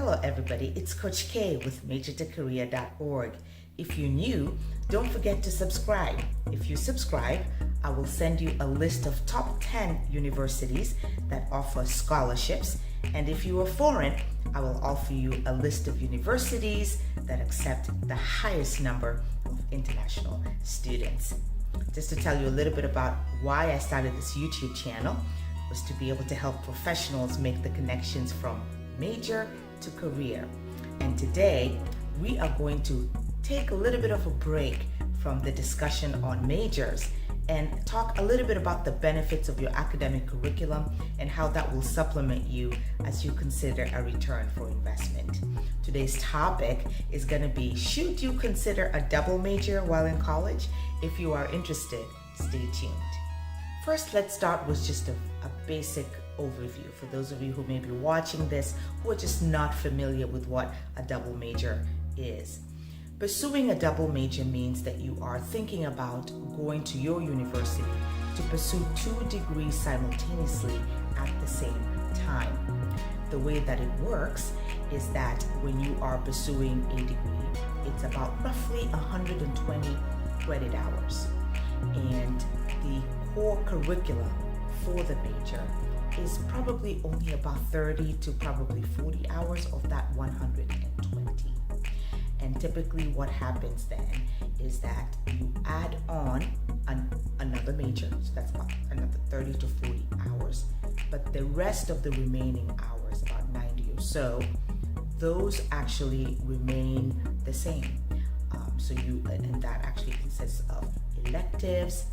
Hello everybody, it's Coach K with MajortoCareer.org. If you're new, don't forget to subscribe. If you subscribe, I will send you a list of top 10 universities that offer scholarships. And if you are foreign, I will offer you a list of universities that accept the highest number of international students. Just to tell you a little bit about why I started this YouTube channel was to be able to help professionals make the connections from major to career. And today we are going to take a little bit of a break from the discussion on majors and talk a little bit about the benefits of your academic curriculum and how that will supplement you as you consider a return for investment. Today's topic is going to be, should you consider a double major while in college? If you are interested, stay tuned. First, let's start with just a basic overview for those of you who may be watching this who are just not familiar with what a double major is. Pursuing a double major means that you are thinking about going to your university to pursue 2 degrees simultaneously at the same time. The way that it works is that when you are pursuing a degree, it's about roughly 120 credit hours. And the core curriculum for the major is probably only about 30 to probably 40 hours of that 120. And typically what happens then is that you add on another major, so that's about another 30 to 40 hours, but the rest of the remaining hours, about 90 or so, those actually remain the same. And that actually consists of electives,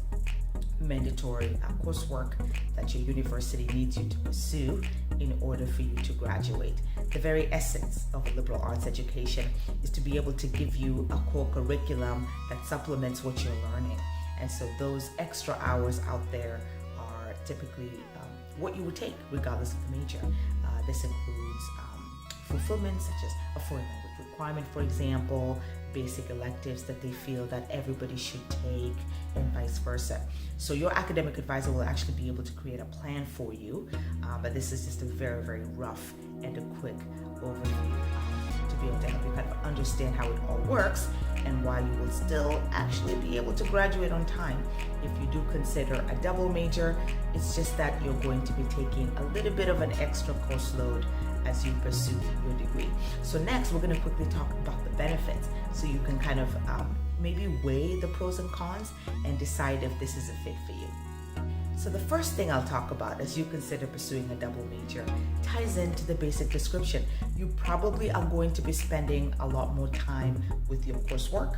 mandatory coursework that your university needs you to pursue in order for you to graduate. The very essence of a liberal arts education is to be able to give you a core curriculum that supplements what you're learning. And so those extra hours out there are typically what you would take regardless of the major. This includes fulfillment such as a foreign language requirement, for example, basic electives that they feel that everybody should take, and vice versa. So your academic advisor will actually be able to create a plan for you, but this is just a very, very rough and a quick overview to be able to help you kind of understand how it all works and why you will still actually be able to graduate on time. If you do consider a double major, it's just that you're going to be taking a little bit of an extra course load as you pursue your degree. So next, we're going to quickly talk about the benefits so you can kind of maybe weigh the pros and cons and decide if this is a fit for you. So the first thing I'll talk about as you consider pursuing a double major ties into the basic description. You probably are going to be spending a lot more time with your coursework,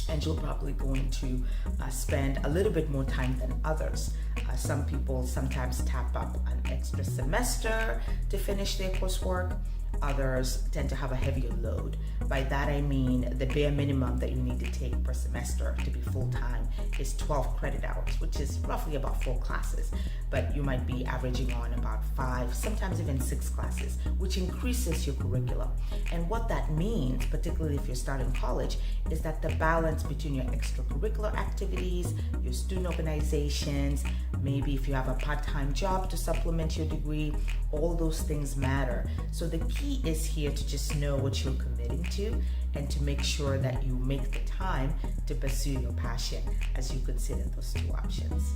and you're probably going to spend a little bit more time than others. Some people sometimes tap up an extra semester to finish their coursework. Others tend to have a heavier load. By that I mean the bare minimum that you need to take per semester to be full-time is 12 credit hours, which is roughly about 4 classes. But you might be averaging on about 5, sometimes even 6 classes, which increases your curriculum. And what that means, particularly if you're starting college, is that the balance between your extracurricular activities, your student organizations, maybe if you have a part-time job to supplement your degree, all those things matter. So the key is here to just know what you're committing to and to make sure that you make the time to pursue your passion as you consider those 2 options.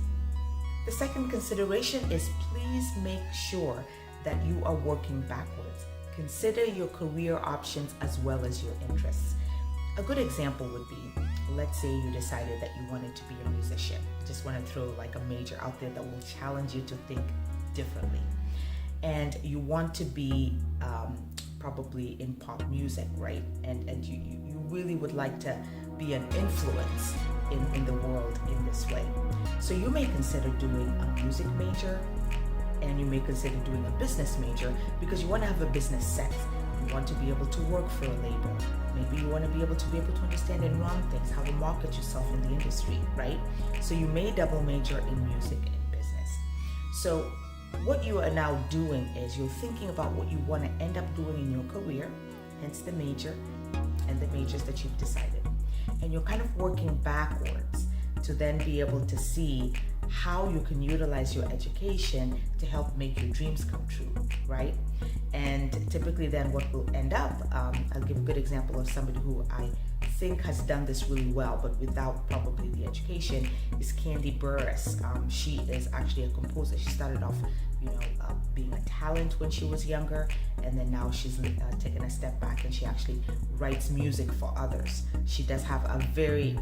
The second consideration is, please make sure that you are working backwards. Consider your career options as well as your interests. A good example would be, let's say you decided that you wanted to be a musician. Just want to throw like a major out there that will challenge you to think differently. And you want to be probably in pop music, right? And you really would like to be an influence in the world in this way. So you may consider doing a music major, and you may consider doing a business major because you want to have a business sense. You want to be able to work for a label. Maybe you want to be able to understand and run things, how to market yourself in the industry, right? So you may double major in music and business. So what you are now doing is you're thinking about what you want to end up doing in your career, hence the major and the majors that you've decided. And you're kind of working backwards to then be able to see how you can utilize your education to help make your dreams come true, right? And typically then what will end up, I'll give a good example of somebody who I think has done this really well, but without probably the education, is Candy Burris. She is actually a composer. She started off, being a talent when she was younger, and then now she's taken a step back and she actually writes music for others. She does have a very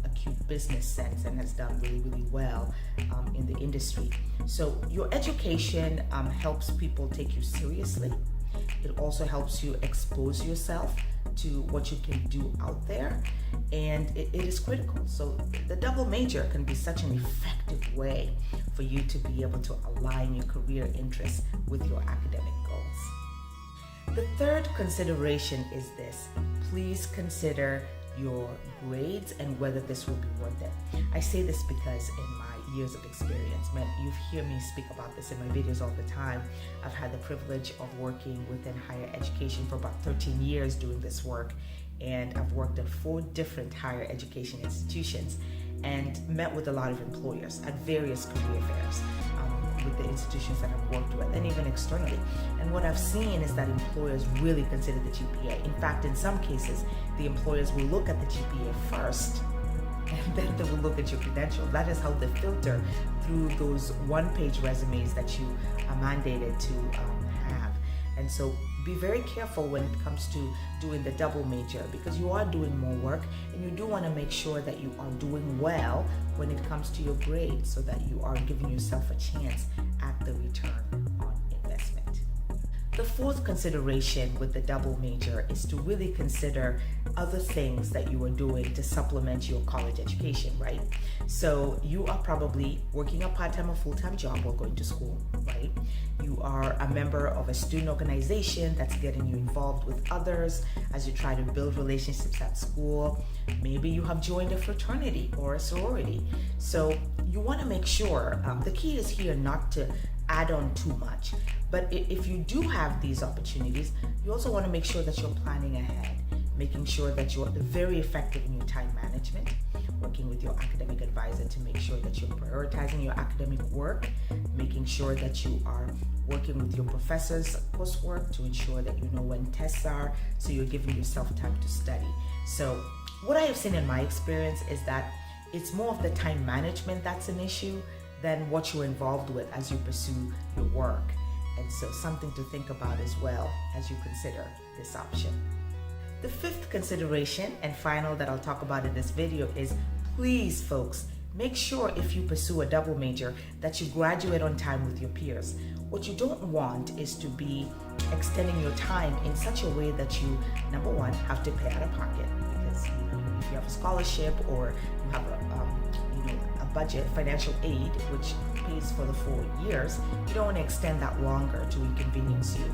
acute business sense and has done really, really well in the industry. So your education helps people take you seriously. It also helps you expose yourself to what you can do out there, and it is critical. So the double major can be such an effective way for you to be able to align your career interests with your academic goals. The third consideration is this: please consider your grades and whether this will be worth it. I say this because in my years of experience, you hear me speak about this in my videos all the time. I've had the privilege of working within higher education for about 13 years doing this work, and I've worked at 4 different higher education institutions and met with a lot of employers at various career fairs with the institutions that I've worked with, and even externally. And what I've seen is that employers really consider the GPA. In fact, in some cases, the employers will look at the GPA first, and then they will look at your credentials. That is how they filter through those one-page resumes that you are mandated to have. And so be very careful when it comes to doing the double major, because you are doing more work, and you do want to make sure that you are doing well when it comes to your grades, so that you are giving yourself a chance at the return on investment. The fourth consideration with the double major is to really consider other things that you are doing to supplement your college education, right? So you are probably working a part-time or full-time job while going to school, right? You are a member of a student organization that's getting you involved with others as you try to build relationships at school. Maybe you have joined a fraternity or a sorority. So you want to make sure, the key is here not to add on too much. But if you do have these opportunities, you also want to make sure that you're planning ahead, making sure that you're very effective in your time management, working with your academic advisor to make sure that you're prioritizing your academic work, making sure that you are working with your professors' coursework to ensure that you know when tests are, so you're giving yourself time to study. So what I have seen in my experience is that it's more of the time management that's an issue than what you're involved with as you pursue your work. And so something to think about as well as you consider this option. The fifth consideration and final that I'll talk about in this video is, please folks, make sure if you pursue a double major that you graduate on time with your peers. What you don't want is to be extending your time in such a way that you, number one, have to pay out of pocket, because if you have a scholarship or you have a budget, financial aid, which pays for the 4 years, you don't want to extend that longer to inconvenience you.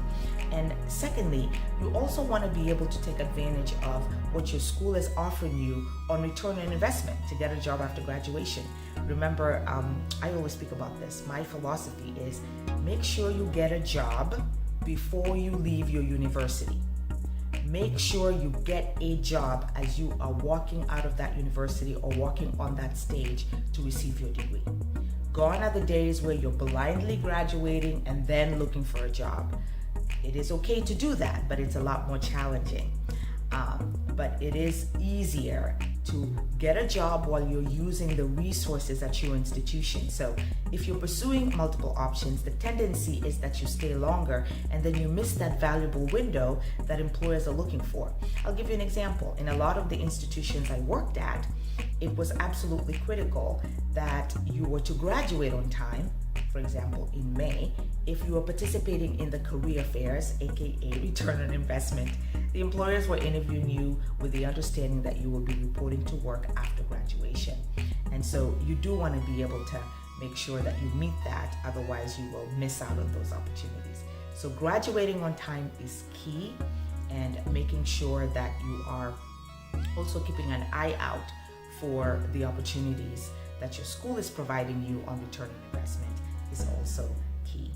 And secondly, you also want to be able to take advantage of what your school is offering you on return on investment to get a job after graduation. Remember, I always speak about this. My philosophy is make sure you get a job before you leave your university. Make sure you get a job as you are walking out of that university or walking on that stage to receive your degree. Gone are the days where you're blindly graduating and then looking for a job. It is okay to do that, but it's a lot more challenging. But it is easier to get a job while you're using the resources at your institution. So if you're pursuing multiple options, the tendency is that you stay longer and then you miss that valuable window that employers are looking for. I'll give you an example. In a lot of the institutions I worked at, it was absolutely critical that you were to graduate on time, for example, in May, if you were participating in the career fairs, aka return on investment. The employers were interviewing you with the understanding that you will be reporting to work after graduation. And so you do want to be able to make sure that you meet that, otherwise you will miss out on those opportunities. So graduating on time is key, and making sure that you are also keeping an eye out for the opportunities that your school is providing you on return on investment is also key.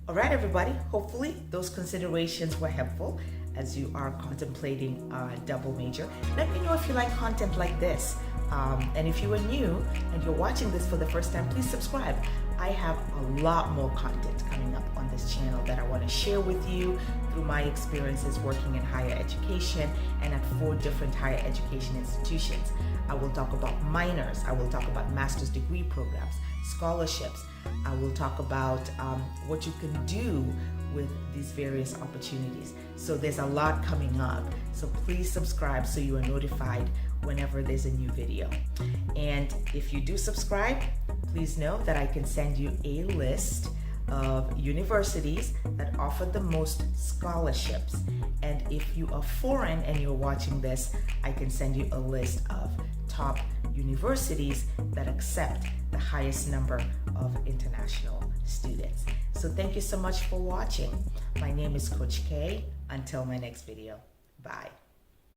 All right, everybody, hopefully those considerations were helpful as you are contemplating a double major. Let me know if you like content like this. And if you are new and you're watching this for the first time, please subscribe. I have a lot more content coming up on this channel that I want to share with you through my experiences working in higher education and at 4 different higher education institutions. I will talk about minors. I will talk about master's degree programs, scholarships. I will talk about what you can do with these various opportunities. So there's a lot coming up. So please subscribe so you are notified whenever there's a new video. And if you do subscribe, please know that I can send you a list of universities that offer the most scholarships. And if you are foreign and you're watching this, I can send you a list of top universities that accept the highest number of international students. So thank you so much for watching. My name is Coach K. Until my next video. Bye.